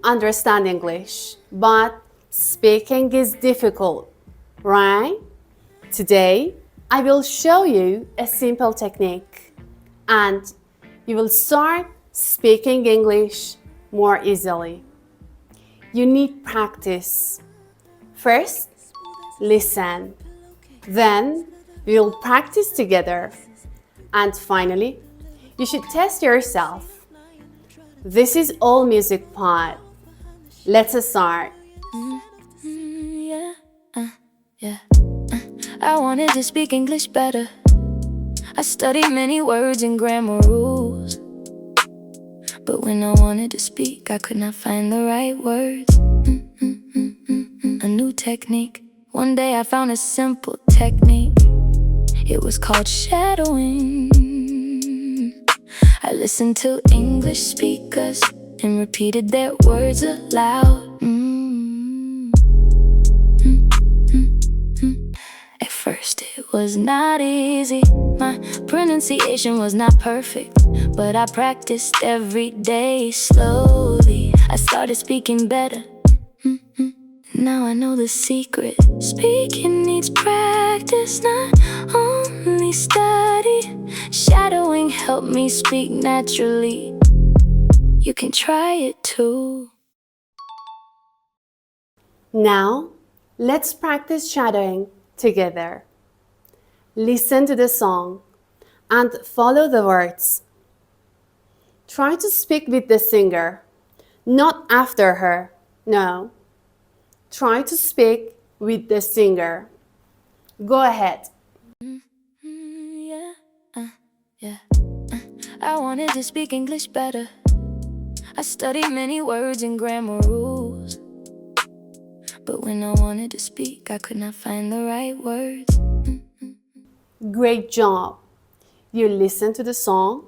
understand English, but speaking is difficult, right? Today, I will show you a simple technique and you will start speaking English more easily. You need practice. First, listen. Then, we'll practice together. And finally, you should test yourself. This is All Music Pod. Let's start. I wanted to speak English better. I studied many words and grammar rules. But when I wanted to speak, I could not find the right words. A new technique. One day I found a simple technique. It was called shadowing. I listened to English speakers and repeated their words aloud. At first it was not easy. My pronunciation was not perfect, but I practiced every day slowly. I started speaking better. Now I know the secret. Speaking needs practice, not only study. Shadowing helped me speak naturally. You can try it too. Now, let's practice shadowing together. Listen to the song and follow the words. Try to speak with the singer, not after her. No. Try to speak with the singer. Go ahead. I wanted to speak English better. I studied many words and grammar rules. But when I wanted to speak, I could not find the right words. Great job. You listen to the song.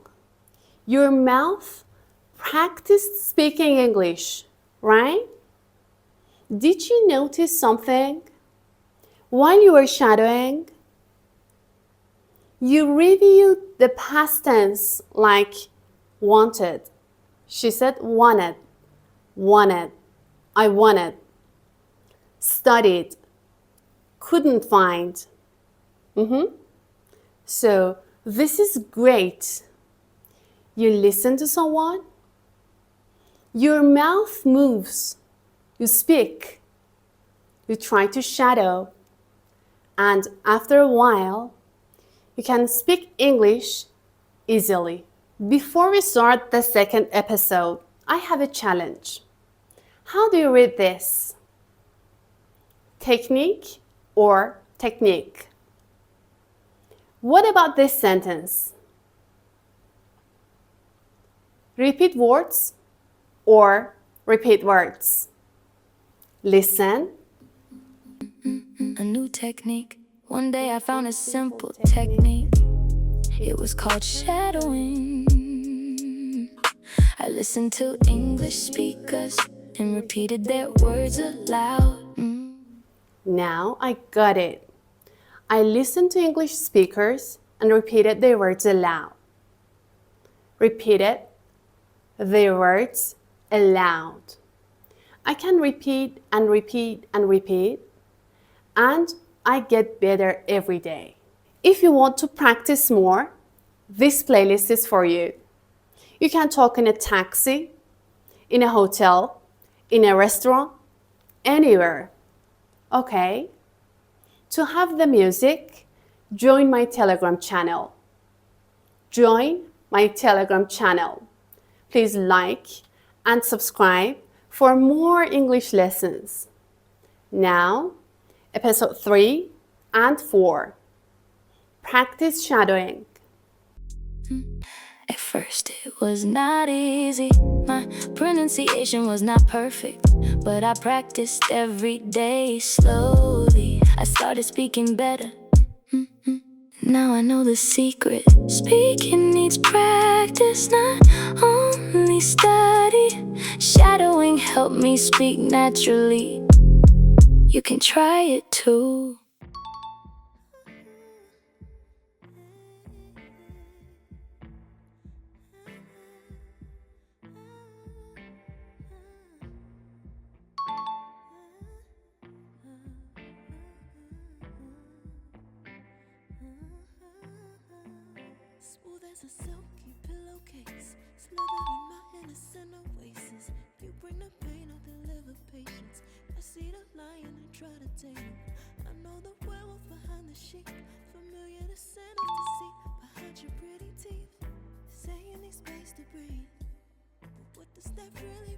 Your mouth practiced speaking English, right? Did you notice something? While you were shadowing, you reviewed the past tense like wanted. She said wanted, wanted, I wanted. Studied, couldn't find. So this is great. You listen to someone, your mouth moves, you speak, you try to shadow, and after a while, you can speak English easily. Before we start the second episode, I have a challenge. How do you read this? Technique or technique? What about this sentence? Repeat words or repeat words? Listen. A new technique. One day I found a simple technique. It was called shadowing. I listened to English speakers and repeated their words aloud. Now I got it. I listened to English speakers and repeated their words aloud. Repeated their words aloud. I can repeat and repeat and repeat, and I get better every day. If you want to practice more, this playlist is for you. You can talk in a taxi, in a hotel, in a restaurant, anywhere. Okay? To have the music, join my Telegram channel. Join my Telegram channel. Please like and subscribe for more English lessons. Now, episode 3 and 4. Practice shadowing. At first it was not easy. My pronunciation was not perfect, but I practiced every day slowly. I started speaking better. Now I know the secret. Speaking needs practice, not only study. Shadowing helped me speak naturally. You can try it too. Oh, there's a silky pillowcase smothering my innocent oasis. You bring the pain, I deliver patience. I see the lion and try to tame him. I know the werewolf behind the sheet, familiar the scent of deceit behind your pretty teeth. Saying need space to breathe, but what does that really